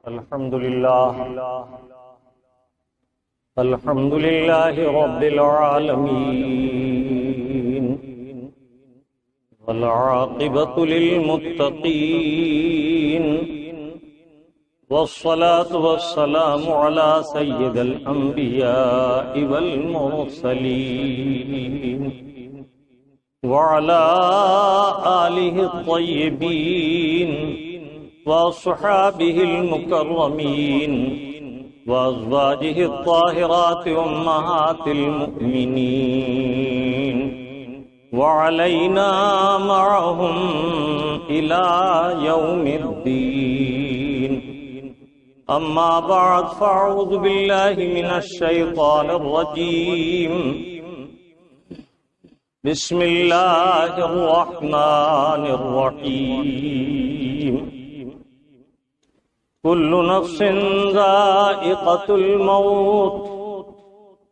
الحمد لله رب العالمين والعاقبة للمتقين والصلاة والسلام على سيد الأنبياء والمرسلين وعلى آله الطيبين وأصحابه المكرمين وأزواجه الطاهرات أمهات المؤمنين وعلينا معهم إلى يوم الدين. أما بعد فأعوذ بالله من الشيطان الرجيم. بسم الله الرحمن الرحيم. كل نفس ذائقة الموت.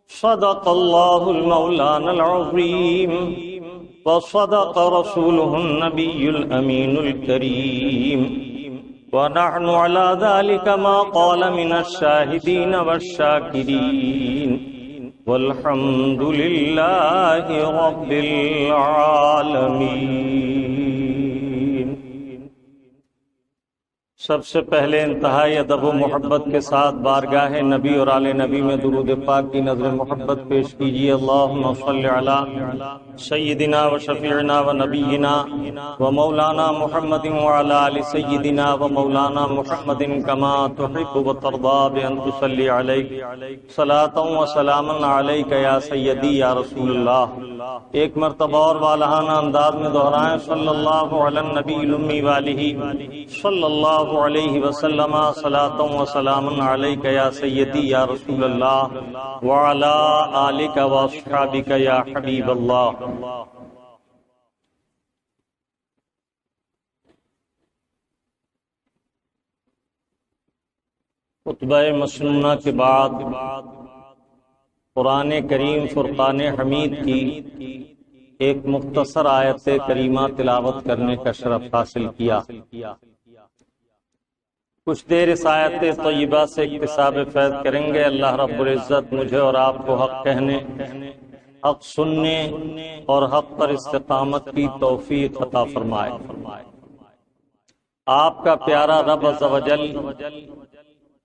صدق الله المولانا العظيم وصدق رسوله النبي الأمين الكريم ونحن على ذلك ما قال من الشاهدين والشاكرين والحمد لله رب العالمين. سب سے پہلے انتہائی ادب و محبت کے ساتھ بارگاہ نبی اور آل نبی میں درود پاک کی نظر محبت پیش کیجیے. اللہم صلی علی سیدنا و شفیعنا و نبینا و مولانا محمد وعلی آل سیدنا و مولانا محمد کما تحب و ترضا بان تصلی علیک صلاۃ و سلاما علیک یا سیدی یا رسول اللہ. ایک مرتبہ اور والہانہ انداز میں دہرائیں صلی اللہ علی النبی الامی والہ صلی اللہ علیہ وسلم صلاۃ و سلام علیک یا سیدی یا رسول اللہ وعلی آلک و اصحابک یا حبیب اللہ. خطبہ مسنونہ کے بعد قرآن کریم فرقان حمید کی ایک مختصر آیت کریمہ تلاوت کرنے کا شرف حاصل کیا. کچھ دیر اس آیت طیبہ سے اکتساب فیض کریں گے. اللہ رب العزت مجھے اور آپ کو حق کہنے، حق سننے اور حق پر استقامت کی توفیق عطا فرمائے. آپ کا پیارا رب عز و جل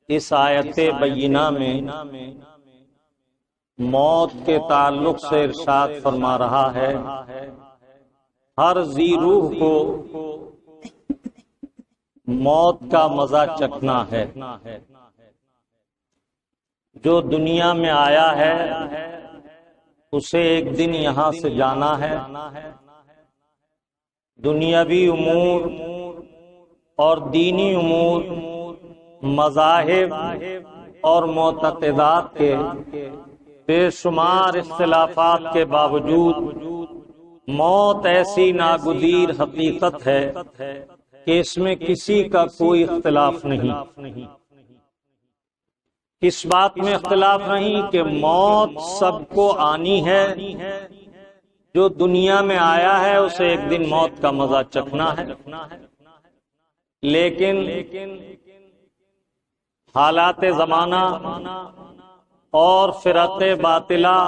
اس آیت بینہ میں موت کے تعلق سے ارشاد فرما رہا ہے ہر ذی روح کو موت کا مزہ چکھنا ہے. جو دنیا میں آیا ہے اسے ایک دن یہاں سے جانا ہے. دنیاوی امور اور دینی امور، مذاہب اور معتقدات کے بے شمار اختلافات کے باوجود موت ایسی ناگزیر حقیقت ہے کہ اس میں کسی کا کوئی اختلاف نہیں. اس بات میں اختلاف نہیں کہ موت سب کو آنی ہے. جو دنیا میں آیا ہے اسے ایک دن موت کا مزہ چکھنا ہے. لیکن حالات زمانہ اور فرق باطلہ،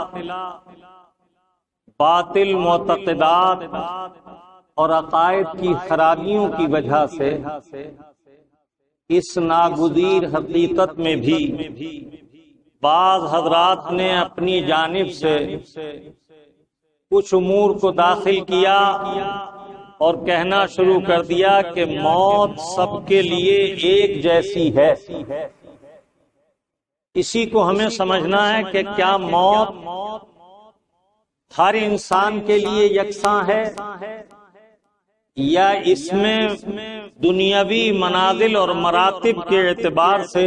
باطل معتقدات اور عقائد کی خرابیوں کی وجہ سے اس ناگزیر حقیقت میں بھی بعض حضرات نے اپنی جانب سے کچھ امور کو داخل کیا اور کہنا شروع کر دیا کہ موت سب کے لیے ایک جیسی ہے. اسی کو ہمیں سمجھنا ہے کہ کیا موت ہر انسان کے لیے یکساں ہے یا اس میں دنیاوی منازل اور مراتب کے اعتبار سے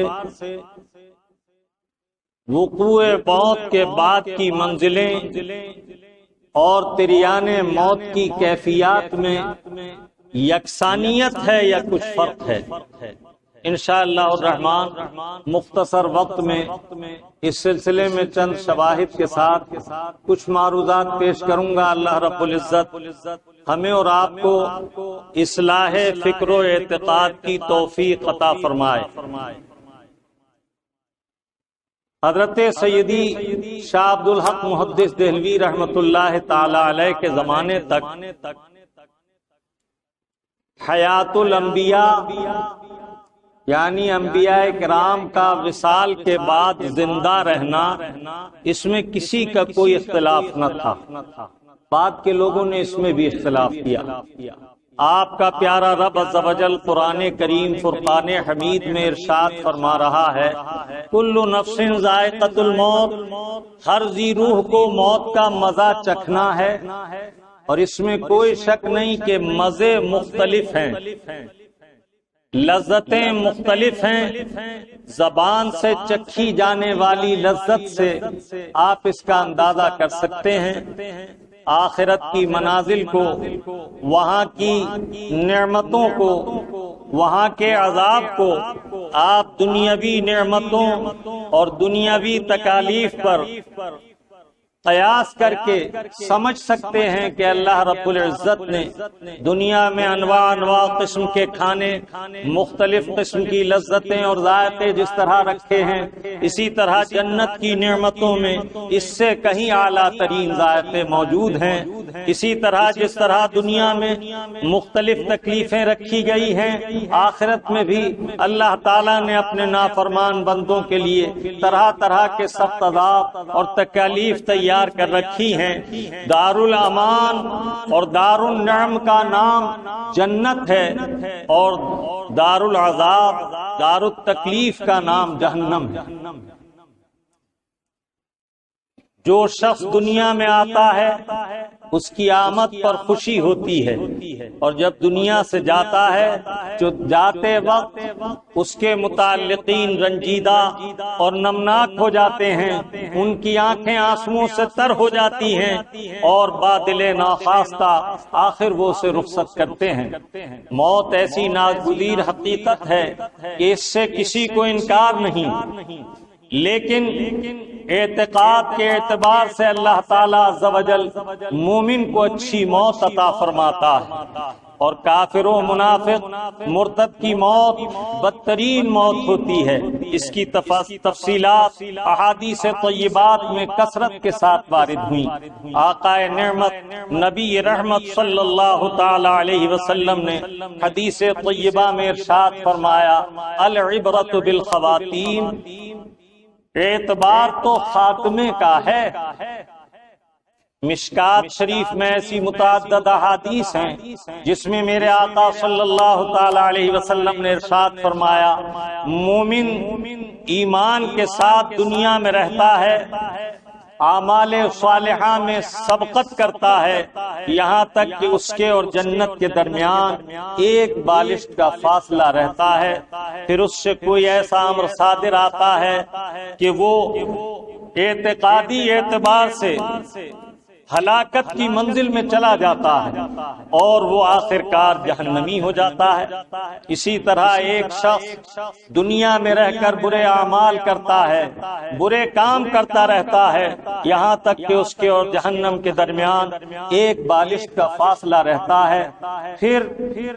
وقوع موت کے بعد کی منزلیں اور تریان موت کی کیفیات میں یکسانیت ہے یا کچھ فرق ہے. انشاءاللہ الرحمن مختصر وقت میں اس سلسلے میں چند شواہد کے ساتھ کچھ معروضات پیش کروں گا۔ اللہ رب العزت ہمیں اور آپ کو اصلاح فکر و اعتقاد کی توفیق عطا فرمائے۔ حضرت سیدی شاہ عبد الحق محدث دہلوی رحمۃ اللہ تعالی علیہ کے زمانے تک حیات الانبیاء یعنی انبیاء کرام کا وصال کے بعد زندہ رہنا، اس میں کسی کا کوئی اختلاف نہ تھا۔ بعد کے لوگوں نے اس میں بھی اختلاف کیا۔ آپ کا پیارا رب عز و جل قرآن کریم فرقان حمید میں ارشاد فرما رہا ہے، کل نفس ذائقۃ الموت، ہر ذی روح کو موت کا مزہ چکھنا ہے، اور اس میں کوئی شک نہیں کہ مزے مختلف ہیں، لذتیں مختلف ہیں۔ زبان سے چکھی جانے والی لذت سے آپ اس کا اندازہ کر سکتے ہیں آخرت کی منازل کو، وہاں کی نعمتوں کو، وہاں کے عذاب کو آپ دنیاوی نعمتوں اور دنیاوی تکالیف پر قیاس کر کے سمجھ سکتے ہیں کہ اللہ رب العزت نے دنیا میں انواع قسم کے کھانے، مختلف قسم کی لذتیں اور ذائقے جس طرح رکھے ہیں، اسی طرح جنت کی نعمتوں میں اس سے کہیں اعلیٰ ترین ذائقے موجود ہیں۔ اسی طرح جس طرح دنیا میں مختلف تکلیفیں رکھی گئی ہیں، آخرت میں بھی اللہ تعالیٰ نے اپنے نافرمان بندوں کے لیے طرح طرح کے سخت عذاب اور تکالیف تیار کر رکھی ہیں۔ دار الامان اور دار النعم کا نام جنت ہے، اور دار العذاب، دار التکلیف کا نام جہنم ہے۔ جو شخص دنیا میں آتا ہے اس کی آمد پر خوشی ہوتی ہے، اور جب دنیا سے جاتا ہے جو جاتے وقت اس کے متعلقین رنجیدہ اور نمناک ہو جاتے ہیں، ان کی آنکھیں آنسوؤں سے تر ہو جاتی ہیں، اور بادل ناخواستہ آخر وہ اسے رخصت کرتے ہیں۔ موت ایسی ناگزیر حقیقت ہے کہ اس سے کسی کو انکار نہیں، لیکن اعتقاد کے اعتبار سے اللہ تعالیٰ عز و جل مومن کو اچھی موت عطا فرماتا ہے، اور کافر و منافق مرتد کی موت بدترین موت ہوتی ہے۔ اس کی تفصیلات احادیث طیبات میں کثرت کے ساتھ وارد ہوئیں۔ آقا نعمت نبی رحمت صلی اللہ تعالی علیہ وسلم نے حدیث طیبہ میں ارشاد فرمایا، العبرۃ بالخواتین، اعتبار تو خاتمے کا ہے۔ مشکات شریف میں ایسی متعدد احادیث ہیں جس میں میرے آقا صلی اللہ تعالی علیہ وسلم نے ارشاد فرمایا، مومن ایمان کے ساتھ دنیا میں رہتا ہے، اعمال صالحہ میں سبقت کرتا ہے، یہاں تک کہ اس کے اور جنت کے درمیان ایک بالشت کا فاصلہ رہتا ہے، پھر اس سے کوئی ایسا امر صادر آتا ہے کہ وہ اعتقادی اعتبار سے ہلاکت کی منزل میں چلا جاتا ہے، اور وہ آخرکار جہنمی ہو جاتا ہے۔ اسی طرح ایک شخص دنیا میں رہ کر برے اعمال کرتا ہے، برے کام کرتا رہتا ہے، یہاں تک کہ اس کے اور جہنم کے درمیان ایک بالشت کا فاصلہ رہتا ہے، پھر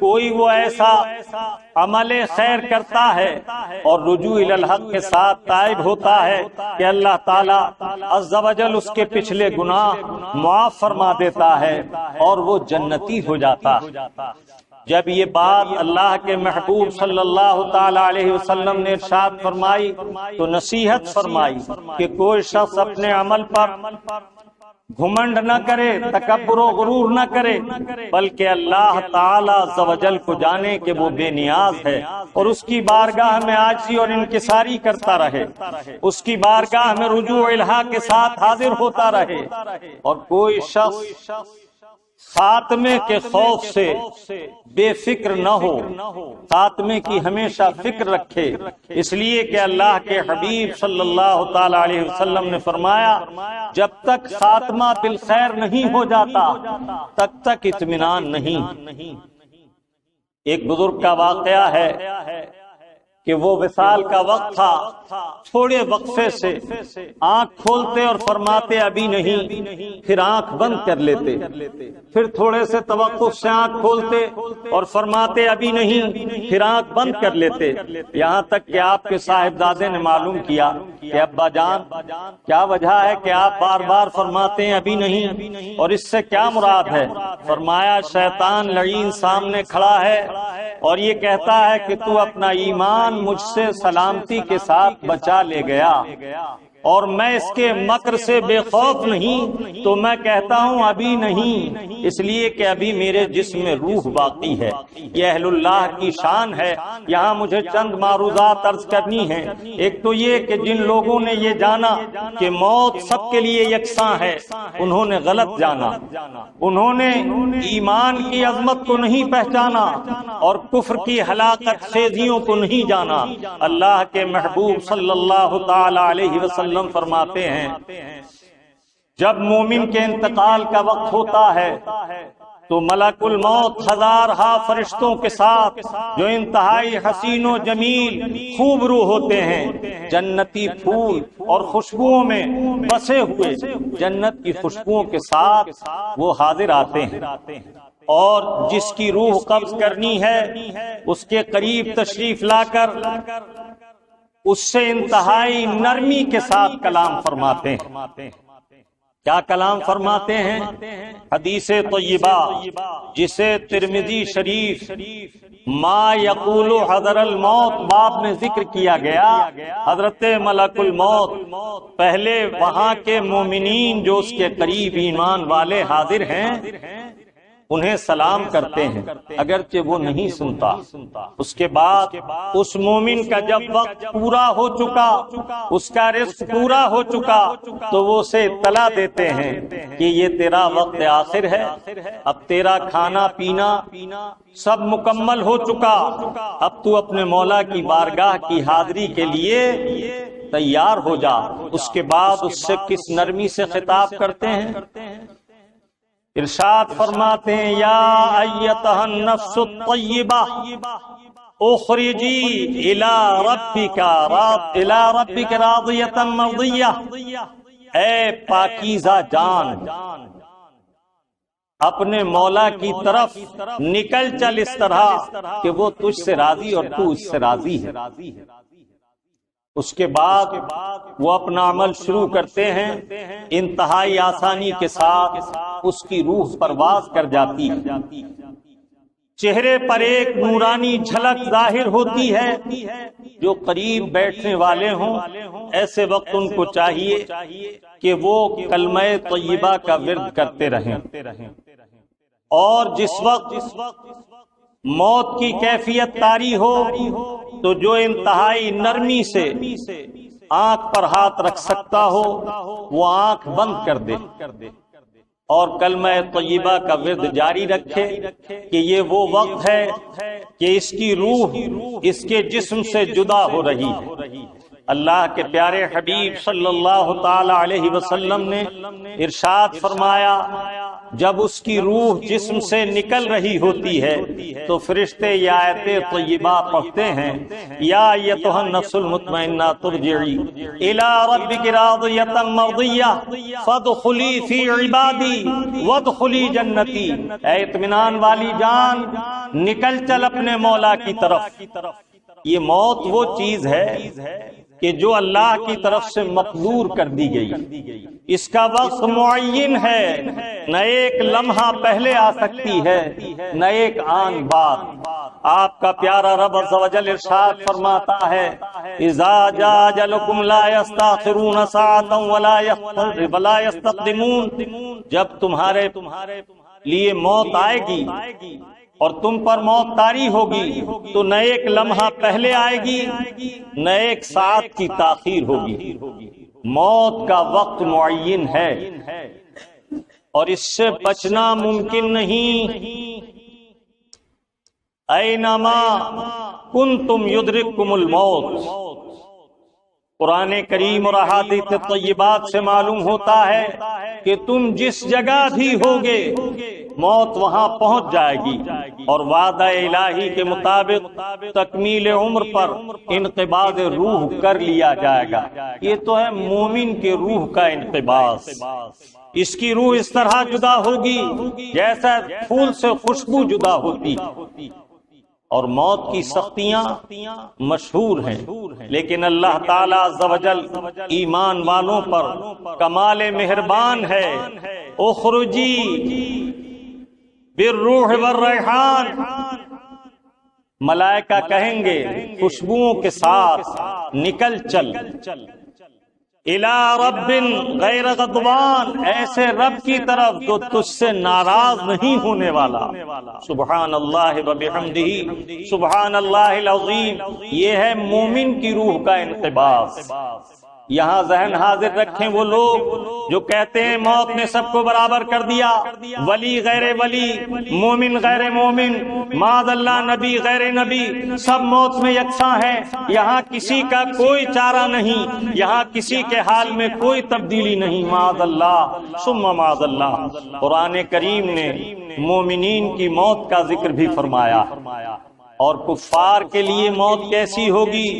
کوئی وہ ایسا عمل خیر کرتا ہے اور رجوع الی الحق کے ساتھ تائب ہوتا ہے کہ اللہ تعالیٰ عز و جل اس کے پچھلے گناہ معاف فرما دیتا ہے، اور وہ جنتی ہو جاتا ہے۔ جب یہ بات اللہ کے محبوب صلی اللہ تعالی علیہ وسلم نے ارشاد فرمائی تو نصیحت فرمائی کہ کوئی شخص اپنے عمل پر گھمنڈ نہ کرے، تکبر و غرور نہ کرے، بلکہ اللہ تعالی عز و جل کو جانے کہ وہ بے نیاز ہے، اور اس کی بارگاہ میں عاجزی اور انکساری کرتا رہے، اس کی بارگاہ میں رجوع الہا کے ساتھ حاضر ہوتا رہے، اور کوئی شخص خاتمے کے خوف سے بے فکر نہ ہو، خاتمے کی ہمیشہ فکر رکھے، اس لیے کہ اللہ کے حبیب صلی اللہ تعالی علیہ وسلم نے فرمایا، جب تک خاتمہ بالخیر نہیں ہو جاتا تب تک اطمینان نہیں۔ ایک بزرگ کا واقعہ ہے کہ وہ وصال کا وقت تھا، تھوڑے وقفے سے آنکھ کھولتے اور فرماتے ابھی نہیں، پھر آنکھ بند کر لیتے، پھر تھوڑے سے توقف سے آنکھ کھولتے اور فرماتے ابھی نہیں، پھر آنکھ بند کر لیتے، یہاں تک کہ آپ کے صاحبزادے نے معلوم کیا کہ ابا جان کیا وجہ ہے کہ آپ بار بار فرماتے ہیں ابھی نہیں، اور اس سے کیا مراد ہے؟ فرمایا شیطان لعین سامنے کھڑا ہے اور یہ کہتا ہے کہ تو اپنا ایمان مجھ سے سلامتی کے ساتھ بچا لے گیا، اور میں اس کے مکر سے بے خوف نہیں، تو میں کہتا ہوں ابھی نہیں، اس لیے کہ ابھی میرے جسم میں روح باقی ہے۔ یہ اہل اللہ کی شان ہے۔ یہاں مجھے چند معروضات عرض کرنی ہیں۔ ایک تو یہ کہ جن لوگوں نے یہ جانا کہ موت سب کے لیے یکساں ہے، انہوں نے غلط جانا، انہوں نے ایمان کی عظمت کو نہیں پہچانا اور کفر کی ہلاکت خیزیوں کو نہیں جانا۔ اللہ کے محبوب صلی اللہ تعالی علیہ وسلم فرماتے ہیں جب مومن کے انتقال کا وقت ہوتا ہے تو ملک الموت ہزارہا فرشتوں کے ساتھ جو انتہائی حسین و جمیل خوبرو ہوتے ہیں، جنتی پھول اور خوشبوؤں میں بسے ہوئے جنت کی خوشبوؤں کے ساتھ وہ حاضر آتے ہیں، اور جس کی روح قبض کرنی ہے اس کے قریب تشریف لا کر اس سے انتہائی نرمی کے ساتھ کلام فرماتے ہیں۔ کیا کلام فرماتے ہیں؟ حدیث طیبہ جسے ترمذی شریف ما یقول حضر الموت باب میں ذکر کیا گیا، حضرت ملک الموت پہلے وہاں کے مومنین جو اس کے قریب ایمان والے حاضر ہیں انہیں سلام کرتے ہیں، اگرچہ وہ نہیں سنتا۔ اس کے بعد اس مومن کا جب وقت پورا ہو چکا، اس کا رزق پورا ہو چکا، تو وہ اسے اطلاع دیتے ہیں کہ یہ تیرا وقت آخر ہے، اب تیرا کھانا پینا سب مکمل ہو چکا، اب تو اپنے مولا کی بارگاہ کی حاضری کے لیے تیار ہو جا۔ اس کے بعد اس سے کس نرمی سے خطاب کرتے ہیں؟ ارشاد فرماتے ہیں یا ایتھا النفس الطیبہ اخرجی الی ربک راضیۃ مرضیہ، اے پاکیزہ جان اپنے مولا کی طرف نکل چل اس طرح کہ وہ تجھ سے راضی اور تو اس سے راضی ہے۔ اس کے بعد وہ اپنا عمل شروع کرتے ہیں، انتہائی آسانی کے ساتھ اس کی روح پرواز کر جاتی ہے، چہرے پر ایک نورانی جھلک ظاہر ہوتی ہے۔ جو قریب بیٹھنے والے ہوں ایسے وقت ان کو چاہیے کہ وہ کلمہ طیبہ کا ورد کرتے رہیں، اور جس وقت موت کی کیفیت طاری ہو تو جو انتہائی نرمی سے آنکھ پر ہاتھ رکھ سکتا ہو وہ آنکھ بند کر دے اور کلمہ طیبہ کا ورد جاری رکھے کہ یہ وہ وقت ہے کہ اس کی روح اس کے جسم سے جدا ہو رہی ہے۔ اللہ کے پیارے حبیب صلی اللہ تعالی علیہ وسلم نے ارشاد فرمایا جب اس کی روح جسم سے نکل رہی ہوتی ہے تو فرشتے یہ آیت طیبہ پڑھتے ہیں، یا ایتھا النفس المطمئنہ ترجعی الی ربک راضیۃ مرضیہ فادخلی فی عبادی وادخلی جنتی، اے اطمینان والی جان نکل چل اپنے مولا کی طرف۔ یہ موت وہ چیز ہے کہ جو اللہ کی طرف سے مقدور کر دی گئی، اس کا وقت معین ہے، نہ ایک لمحہ پہلے آ سکتی ہے نہ ایک آن بعد۔ آپ کا پیارا رب عز و جل ارشاد فرماتا ہے اذا جاء اجلکم لا یستاخرون ساعۃ ولا یستقدمون، جب تمہارے لیے موت آئے گی اور تم پر موت طاری ہوگی تو نہ ایک لمحہ پہلے آئے گی نہ ایک ساعت کی تاخیر ہوگی۔ موت کا وقت معین ہے اور اس سے بچنا ممکن نہیں۔ اینما کنتم یدرککم الموت، قرآن کریم اور احادیث طیبات سے معلوم ہوتا ہے کہ تم جس جگہ بھی ہوگے موت وہاں پہنچ جائے گی، اور وعدہ الہی کے مطابق تکمیل عمر پر انقباض روح کر لیا جائے گا۔ یہ تو ہے مومن کے روح کا انقباض۔ اس کی روح اس طرح جدا ہوگی جیسا پھول سے خوشبو جدا ہوتی، اور موت کی سختیاں مشہور ہیں، لیکن اللہ تعالیٰ عز و جل ایمان والوں پر کمال مہربان ہے۔ اخرجی بالروح والریحان، ملائکہ کہیں گے خوشبوؤں کے ساتھ نکل چل، الی رب غیر غضبان، ایسے رب کی طرف جو تجھ سے ناراض نہیں ہونے والا۔ سبحان اللہ وبحمدہ سبحان اللہ العظیم، یہ ہے مومن کی روح کا انقباض۔ یہاں ذہن حاضر رکھیں وہ لوگ جو کہتے ہیں موت نے سب کو برابر کر دیا، ولی غیر ولی، مومن غیر مومن، معاذ اللہ نبی غیر نبی، سب موت میں یکساں ہیں، یہاں کسی کا کوئی چارہ نہیں، یہاں کسی کے حال میں کوئی تبدیلی نہیں، معاذ اللہ ثم معاذ اللہ۔ قرآن کریم نے مومنین کی موت کا ذکر بھی فرمایا، اور کفار کے لیے موت کیسی ہوگی،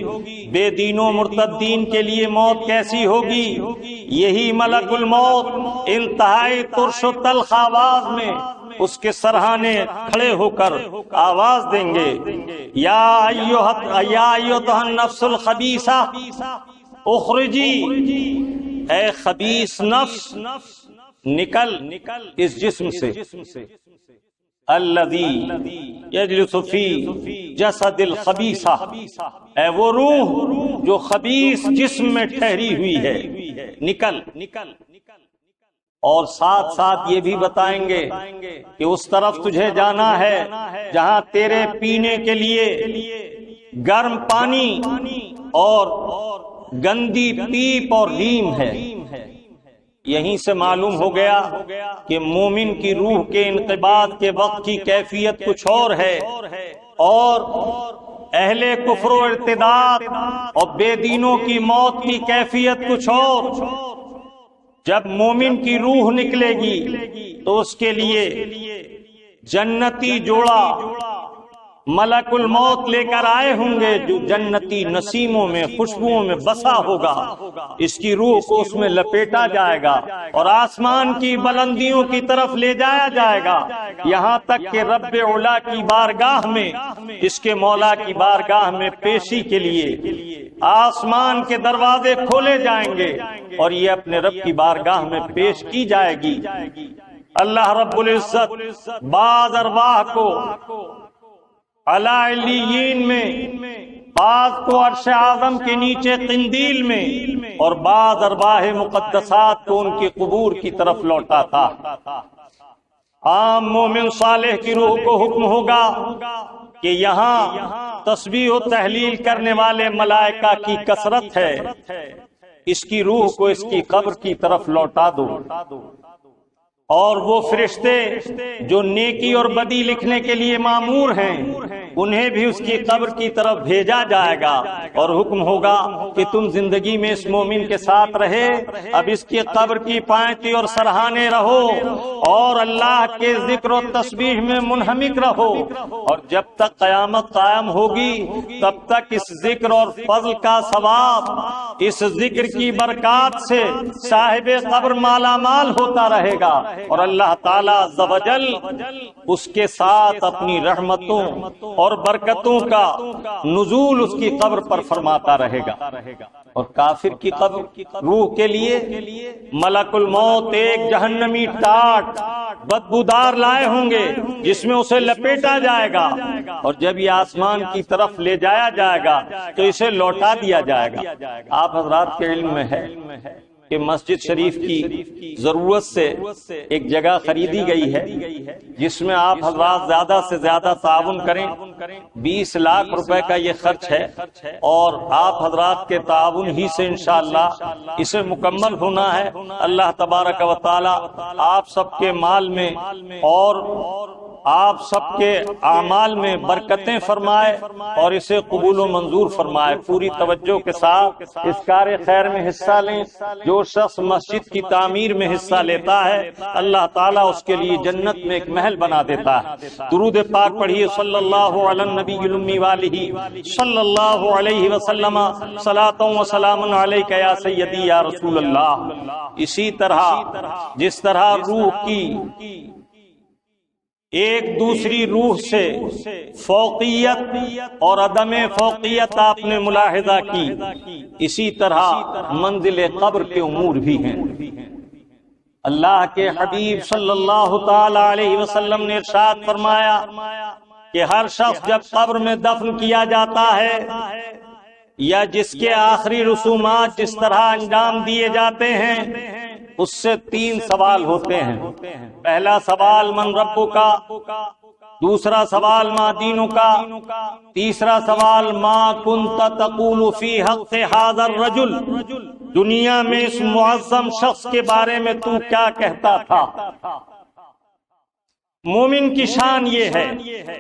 بے دینوں مرتدین کے لیے موت کیسی ہوگی۔ یہی ملک الموت انتہائی ترش و تلخ آواز میں اس کے سرہانے کھڑے ہو کر آواز دیں گے، یا ایھا النفس الخبیثہ اخرجی، اے خبیث نفس نکل اس جسم سے، الذی یجلس فی جسد الخبیثہ، اے وہ روح جو خبیث جسم میں ٹھہری ہوئی ہے، نکل۔ اور ساتھ ساتھ یہ بھی بتائیں گے کہ اس طرف تجھے جانا ہے جہاں تیرے پینے کے لیے گرم پانی اور گندی پیپ اور ریم ہے۔ یہیں سے معلوم ہو گیا کہ مومن کی روح کے انقباض کے وقت کی کیفیت کچھ اور ہے، اور اہل کفر و ارتداد اور بے دینوں کی موت کی کیفیت کچھ اور۔ جب مومن کی روح نکلے گی تو اس کے لیے جنتی جوڑا ملک الموت لے کر آئے ہوں گے، جو جنتی نسیموں میں خوشبوؤں میں بسا ہوگا، اس کی روح کو اس میں لپیٹا جائے گا اور آسمان کی بلندیوں کی طرف لے جایا جائے گا، یہاں تک کہ رب علا کی بارگاہ میں، اس کے مولا کی بارگاہ میں پیشی کے لیے آسمان کے دروازے کھولے جائیں گے اور یہ اپنے رب کی بارگاہ میں پیش کی جائے گی۔ اللہ رب العزت بعض ارواح کو اعلی علیین میں، بعض کو عرش اعظم کے نیچے قندیل میں، اور بعض ارواح مقدسات کو ان کی قبور کی طرف لوٹاتا۔ عام مومن صالح کی روح کو حکم ہوگا کہ یہاں تسبیح و تحلیل کرنے والے ملائکہ کی کثرت ہے، اس کی روح کو اس کی قبر کی طرف لوٹا دو، اور وہ فرشتے جو نیکی اور بدی لکھنے کے لیے مامور ہیں انہیں بھی اس کی قبر کی طرف بھیجا جائے گا، اور حکم ہوگا کہ تم زندگی میں اس مومن کے ساتھ رہے، اب اس کی قبر کی پائتی اور سرہانے رہو، اور اللہ کے ذکر و تسبیح میں منہمک رہو، اور جب تک قیامت قائم ہوگی تب تک اس ذکر اور فضل کا ثواب، اس ذکر کی برکات سے صاحب قبر مالا مال ہوتا رہے گا، اور اللہ تعالیٰ عز و جل اس کے ساتھ اپنی رحمتوں اور برکتوں کا نزول اس کی قبر پر فرماتا رہے گا۔ اور کافر کی قبر روح کے لیے ملک الموت ایک جہنمی ٹاٹ بدبودار لائے ہوں گے جس میں اسے لپیٹا جائے گا، اور جب یہ آسمان کی طرف لے جایا جائے گا تو اسے لوٹا دیا جائے گا۔ آپ حضرات کے علم میں ہے کہ مسجد شریف کی ضرورت سے ایک جگہ خریدی گئی ہے جس میں آپ حضرات زیادہ سے زیادہ تعاون کریں، 20 لاکھ روپے کا یہ خرچ ہے، اور آپ حضرات کے تعاون ہی سے انشاءاللہ اسے مکمل ہونا ہے۔ اللہ تبارک و تعالی آپ سب کے مال میں اور آپ سب کے اعمال میں برکتیں فرمائے اور اسے قبول و منظور فرمائے۔ پوری توجہ کے ساتھ اس کار خیر میں حصہ لیں۔ جو شخص مسجد کی تعمیر میں حصہ لیتا ہے اللہ تعالیٰ اس کے لیے جنت میں ایک محل بنا دیتا ہے۔ درود پاک پڑھیے صلی اللہ علی النبی الامی والہ صلی اللہ علیہ وسلم، صلاۃ و سلام علیک یا سیدی یا رسول اللہ۔ اسی طرح جس طرح روح کی ایک دوسری روح سے فوقیت اور عدم فوقیت آپ نے ملاحظہ کی، اسی طرح منزل قبر کے امور بھی ہیں۔ اللہ کے حبیب صلی اللہ تعالی علیہ وسلم نے ارشاد فرمایا کہ ہر شخص جب قبر میں دفن کیا جاتا ہے یا جس کے آخری رسومات جس طرح انجام دیے جاتے ہیں اس سے 3 سوال ہوتے ہیں۔ پہلا سوال من ربک کا، دوسرا سوال ما دینک کا، تیسرا سوال ما کنت تقول فی حق ھذا الرجل، دنیا میں اس معظم شخص کے بارے میں تو کیا کہتا تھا۔ مومن کی شان یہ ہے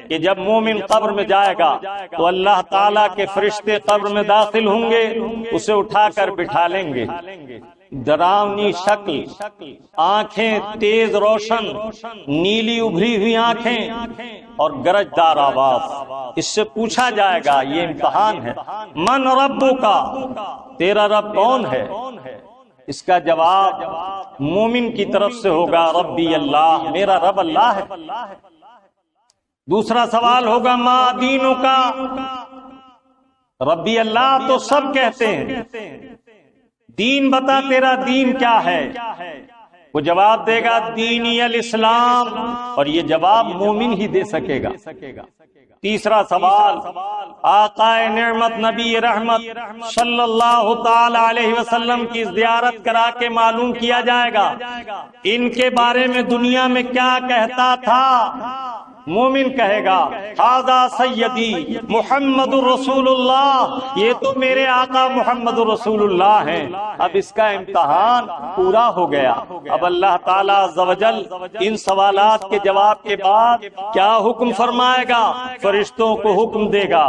کہ جب مومن قبر میں جائے گا تو اللہ تعالیٰ کے فرشتے قبر میں داخل ہوں گے، اسے اٹھا کر بٹھا لیں گے۔ ڈراؤنی شکل، آنکھیں تیز روشن، نیلی ابھری ہوئی آنکھیں اور گرجدار آواز۔ اس سے پوچھا جائے گا، یہ امتحان ہے، من ربک کا، تیرا رب کون ہے؟ اس کا جواب مومن کی طرف سے ہوگا ربی اللہ، میرا رب اللہ ہے۔ دوسرا سوال ہوگا ما دینک کا، ربی اللہ تو سب کہتے ہیں، دین بتا تیرا دین کیا ہے؟ وہ جواب دے گا دینی الاسلام، اور یہ جواب مومن ہی دے سکے گا۔ تیسرا سوال آقا نعمت نبی رحمت صلی اللہ تعالی علیہ وسلم کی زیارت کرا کے معلوم کیا جائے گا ان کے بارے میں دنیا میں کیا کہتا تھا۔ مومن کہے گا ھذا سیدی محمد رسول اللہ، یہ تو میرے آقا محمد رسول اللہ ہیں۔ اب اس کا امتحان پورا ہو گیا۔ اب اللہ تعالیٰ عز و جل ان سوالات کے جواب کے بعد کیا حکم فرمائے گا؟ فرشتوں کو حکم دے گا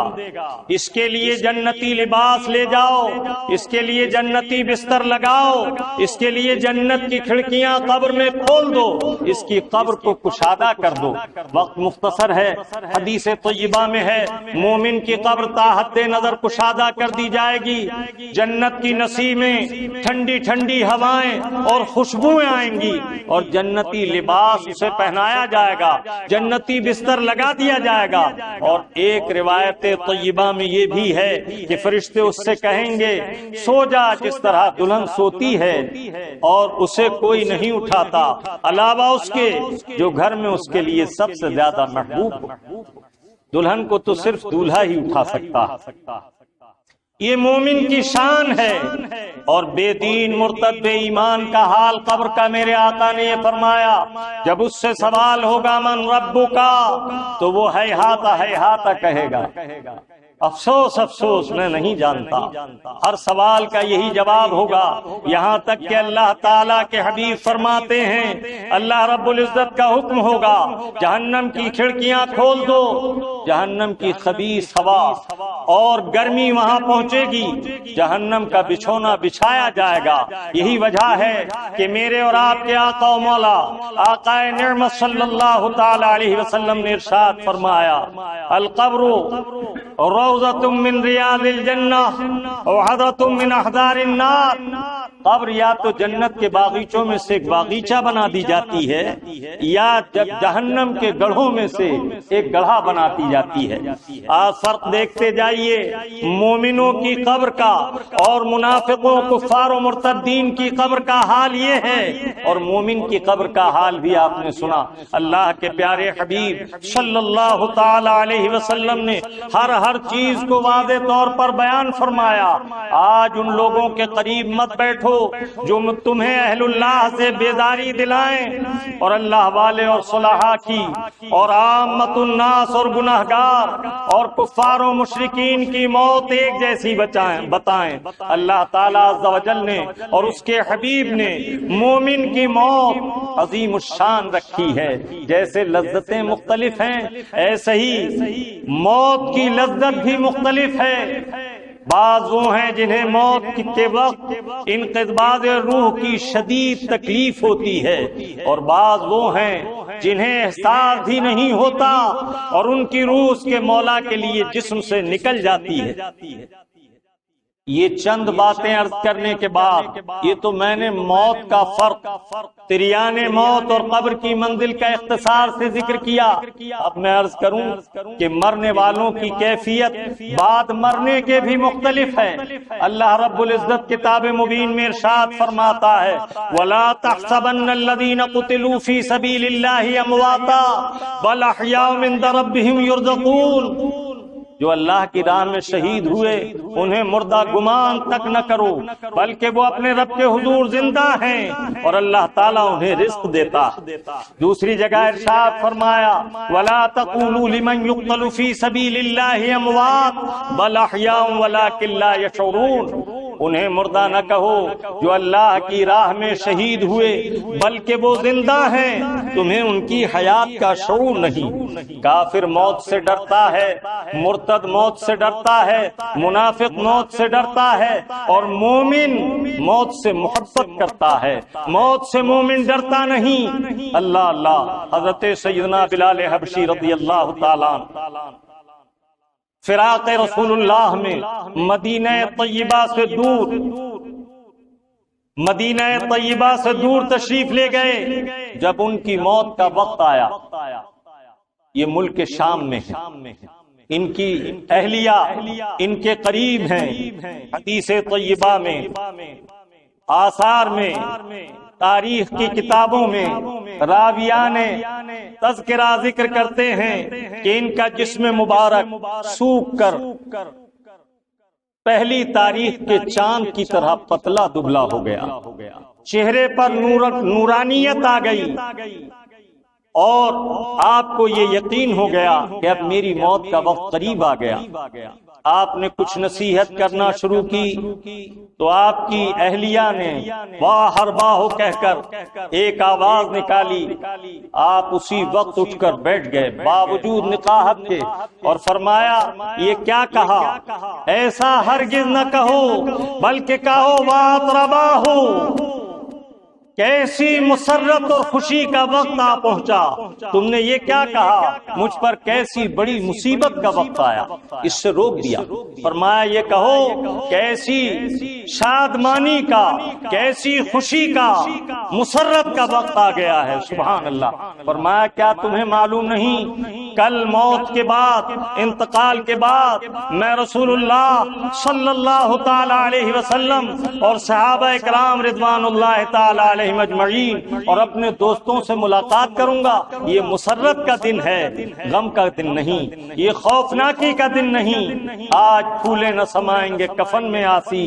اس کے لیے جنتی لباس لے جاؤ، اس کے لیے جنتی بستر لگاؤ، اس کے لیے جنت کی کھڑکیاں قبر میں کھول دو، اس کی قبر کو کشادہ کر دو۔ وقت مختصر ہے، حدیث طیبہ میں ہے مومن کی قبر تا حد نظر کشادہ کر دی جائے گی، جنت کی نسیمیں، ٹھنڈی ٹھنڈی ہوائیں اور خوشبوئیں آئیں گی، اور جنتی لباس اسے پہنایا جائے گا، جنتی بستر لگا دیا جائے گا۔ اور ایک روایت طیبہ میں یہ بھی ہے کہ فرشتے اس سے کہیں گے سو جا جس طرح دلہن سوتی ہے، اور اسے کوئی نہیں اٹھاتا علاوہ اس کے جو گھر میں اس کے لیے سب سے زیادہ محبوب ہو۔ دلہن کو تو صرف دولہا ہی اٹھا سکتا۔ یہ مومن کی شان ہے۔ اور بے دین مرتد بے ایمان کا حال قبر کا میرے آقا نے یہ فرمایا، جب اس سے سوال ہوگا من ربک کا، تو وہ ہیہاتا کہے گا، افسوس افسوس میں نہیں جانتا۔ ہر سوال کا یہی جواب ہوگا، یہاں تک کہ اللہ تعالیٰ کے حبیب فرماتے ہیں اللہ رب العزت کا حکم ہوگا جہنم کی کھڑکیاں کھول دو، جہنم کی خبیث ہوا اور گرمی وہاں پہنچے گی، جہنم کا بچھونا بچھایا جائے گا۔ یہی وجہ ہے کہ میرے اور آپ کے آقا و مولا آقا نعمت صلی اللہ تعالی علیہ وسلم نے ارشاد فرمایا القبر روضۃ من ریاض الجنہ وحضرۃ من احضار النار، قبر یا تو جنت کے باغیچوں میں سے ایک باغیچہ بنا دی جاتی ہے یا جب جہنم کے گڑھوں میں سے ایک گڑھا بناتی جاتی ہے۔ آج فرق دیکھتے جائیے مومنوں کی قبر کا اور منافقوں کفار و مرتدین کی قبر کا حال یہ ہے، اور مومن کی قبر کا حال بھی آپ نے سنا۔ اللہ کے پیارے حبیب صلی اللہ تعالی علیہ وسلم نے ہر ہر چیز کو واضح طور پر بیان فرمایا۔ آج ان لوگوں کے قریب مت بیٹھو جو تمہیں اہل اللہ سے بیداری دلائیں اور اللہ والے اور صلحاء کی اور عامت الناس اور گناہگار اور کفار و مشرکین کی موت ایک جیسی بتائیں۔ اللہ تعالیٰ عز و جل نے اور اس کے حبیب نے مومن کی موت عظیم الشان رکھی ہے۔ جیسے لذتیں مختلف ہیں ایسے ہی موت کی لذت بھی مختلف ہے۔ بعض وہ ہیں جنہیں موت کے وقت انقباض روح کی شدید تکلیف ہوتی ہے، اور بعض وہ ہیں جنہیں احساس ہی نہیں ہوتا اور ان کی روح اس کے مولا کے لیے جسم سے نکل جاتی ہے۔ یہ چند باتیں عرض کرنے کے بعد یہ تو میں نے موت کا فرق، تریان موت اور قبر کی منزل کا اختصار سے ذکر کیا۔ اب میں عرض کروں کہ مرنے والوں کی کیفیت بعد مرنے کے بھی مختلف ہے۔ اللہ رب العزت کتاب مبین میں ارشاد فرماتا ہے وَلَا تَحْسَبَنَّ الَّذِينَ قُتِلُوا فِي سَبِيلِ اللَّهِ أَمْوَاتًا بَلْ أَحْيَاءٌ عِندَ رَبِّهِمْ يُرْزَقُونَ۔ جو اللہ کی راہ میں شہید ہوئے انہیں مردہ گمان تک نہ کرو، بلکہ وہ اپنے رب کے حضور زندہ ہیں اور اللہ تعالیٰ انہیں رزق دیتا۔ دوسری جگہ ارشاد فرمایا وَلَا تَقُولُوا لِمَنْ يُقْتَلُ فِي سَبِيلِ اللَّهِ أَمْوَاتٌ بَلْ أَحْيَاءٌ وَلَكِنْ لَا يَشْعُرُونَ۔ انہیں مردہ نہ کہو جو اللہ کی راہ میں شہید ہوئے، بلکہ وہ زندہ ہیں، تمہیں ان کی حیات کا شعور نہیں۔ کافر موت سے ڈرتا ہے، مرتد موت سے ڈرتا ہے، منافق موت سے ڈرتا ہے، اور مومن موت سے محبت کرتا ہے۔ موت سے مومن ڈرتا نہیں۔ اللہ اللہ حضرت سیدنا بلال حبشی رضی اللہ تعالیٰ عنہ فراق رسول اللہ میں مدینہ طیبہ سے دور تشریف لے گئے۔ جب ان کی موت کا وقت آیا، یہ ملک شام میں ہے، ان کی اہلیہ ان کے قریب ہیں۔ حدیث طیبہ میں، آثار میں، تاریخ کی کتابوں میں راویان تذکرہ ذکر کرتے ہیں کہ ان کا جسم مبارک سوکھ کر پہلی تاریخ کے چاند کی طرح پتلا دبلا ہو گیا، چہرے پر نورانیت آ گئی، اور آپ کو یہ یقین ہو گیا کہ اب میری موت کا وقت قریب آ گیا۔ آپ نے کچھ نصیحت کرنا شروع کی تو آپ کی اہلیہ نے واہ ہر واہ کہہ کر ایک آواز نکالی۔ آپ اسی وقت اٹھ کر بیٹھ گئے باوجود نقاہت کے، اور فرمایا یہ کیا کہا؟ ایسا ہرگز نہ کہو، بلکہ کہو وَأَطْرَبَاهُ، کیسی مسرت اور خوشی کا وقت آ پہنچا، تم نے یہ کیا کہا؟ مجھ پر کیسی بڑی مصیبت کا وقت آیا۔ اس سے روک دیا، فرمایا یہ کہو کیسی شادمانی کا، کیسی خوشی کا، مسرت کا وقت آ گیا ہے۔ سبحان اللہ۔ فرمایا کیا تمہیں معلوم نہیں کل موت کے بعد، انتقال کے بعد میں رسول اللہ صلی اللہ تعالی علیہ وسلم اور صحابہ کرام رضوان اللہ تعالی علیہ مجمعین اور اپنے دوستوں سے ملاقات کروں گا؟ یہ مسرت کا دن ہے، غم کا دن نہیں، یہ خوفناکی کا دن نہیں۔ آج پھولے نہ سمائیں گے کفن میں آسی،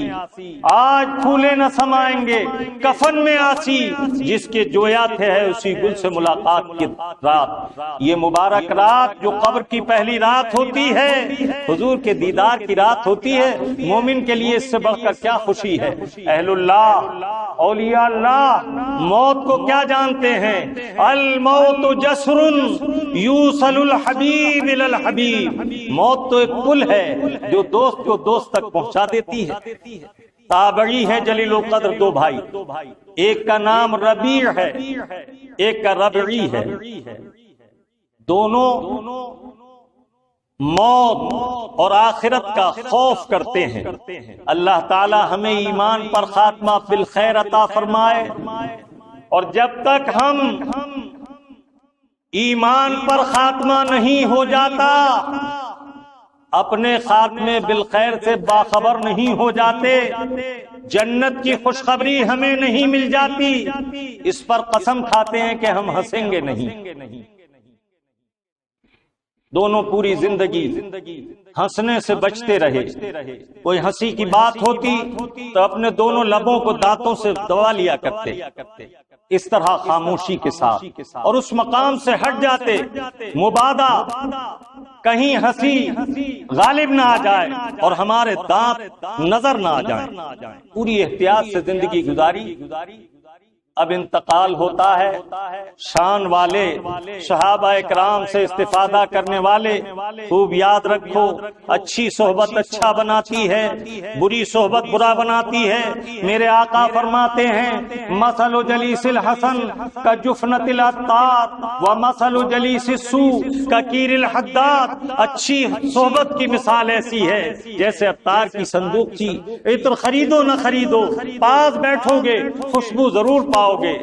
آج پھولے نہ سمائیں گے کفن میں آسی، جس کے جویا تھے ہے اسی گل سے ملاقات کی رات۔ یہ مبارک رات جو قبر کی پہلی رات ہوتی ہے، حضور کے دیدار کی رات ہوتی ہے، مومن کے لیے اس سے بڑھ کر کیا خوشی ہے۔ اہل اللہ، اولیاء اللہ موت کو کیا جانتے ہیں؟ الموت جسر یوصل الحبیب الی الحبیب، موت تو ایک پل ہے جو دوست کو دوست تک پہنچا دیتی ہے۔ تابعی ہیں جلیل القدر دو بھائی، ایک کا نام ربیع ہے، ایک کا ربعی ہے، دونوں موت اور آخرت کا خوف کرتے ہیں۔ اللہ تعالی ہمیں ایمان پر خاتمہ بالخیر عطا فرمائے، اور جب تک ہم ایمان پر خاتمہ نہیں ہو جاتا، اپنے خاتمے بالخیر سے باخبر نہیں ہو جاتے، جنت کی خوشخبری ہمیں نہیں مل جاتی، اس پر قسم کھاتے ہیں کہ ہم ہنسیں گے نہیں۔ دونوں پوری زندگی ہنسنے سے بچتے رہے. کوئی ہنسی کی بات ہوتی تو اپنے دونوں لبوں کو دانتوں سے دبا لیا کرتے، اس طرح خاموشی کے ساتھ، اور اس مقام سے ہٹ جاتے مبادا کہیں ہنسی غالب نہ آ جائے اور ہمارے دانت نظر نہ آ جائیں. پوری احتیاط سے زندگی گزاری. اب انتقال ہوتا ہے. شان والے صحابہ اکرام سے استفادہ کرنے والے خوب یاد رکھو، اچھی صحبت اچھا بناتی ہے، بری صحبت برا بناتی ہے. میرے آقا فرماتے ہیں مثل جلیس الحسن کا جفنت العطار و مثل جلیس السوء کا کیر الحداد. اچھی صحبت کی مثال ایسی ہے جیسے عطار کی صندوق تھی. عطر خریدو نہ خریدو، پاس بیٹھو گے خوشبو ضرور پاؤ گے.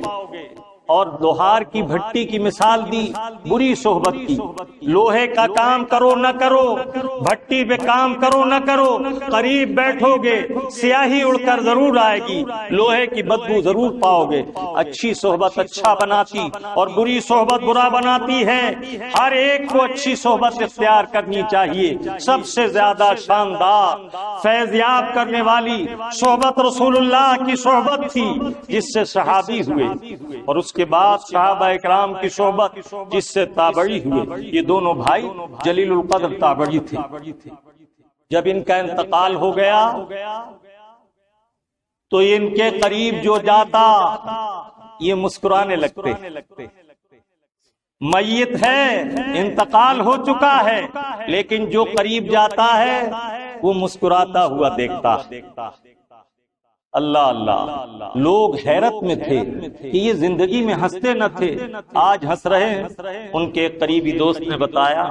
اور لوہار کی بھٹی کی مثال دی بری صحبت کی. لوہے کا کام کرو نہ کرو، بھٹی پہ کام کرو نہ کرو، قریب بیٹھو گے سیاہی اڑ کر ضرور آئے گی، لوہے کی بدبو ضرور پاؤ گے. اچھی صحبت اچھا بناتی اور بری صحبت برا بناتی ہے. ہر ایک کو اچھی صحبت اختیار کرنی چاہیے. سب سے زیادہ شاندار فیض یاب کرنے والی صحبت رسول اللہ کی صحبت تھی جس سے صحابی ہوئے، اور اس کے بعد صحابہ اکرام کی صحبت جس سے تابعی ہوئے. یہ دونوں بھائی جلیل القدر تابعی تھے. جب ان کا انتقال ہو گیا تو ان کے قریب جو جاتا یہ مسکرانے لگتے. میت ہے، انتقال ہو چکا ہے، لیکن جو قریب جاتا ہے وہ مسکراتا ہوا دیکھتا. اللہ اللہ، لوگ حیرت میں تھے کہ یہ زندگی میں ہنستے نہ تھے، آج ہنس رہے ہیں. ان کے ایک قریبی دوست نے بتایا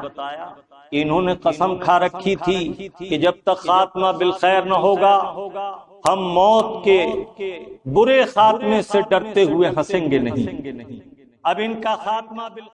انہوں نے قسم کھا رکھی تھی کہ جب تک خاتمہ بالخیر نہ ہوگا ہم موت کے برے خاتمے سے ڈرتے ہوئے ہنسیں گے نہیں. اب ان کا خاتمہ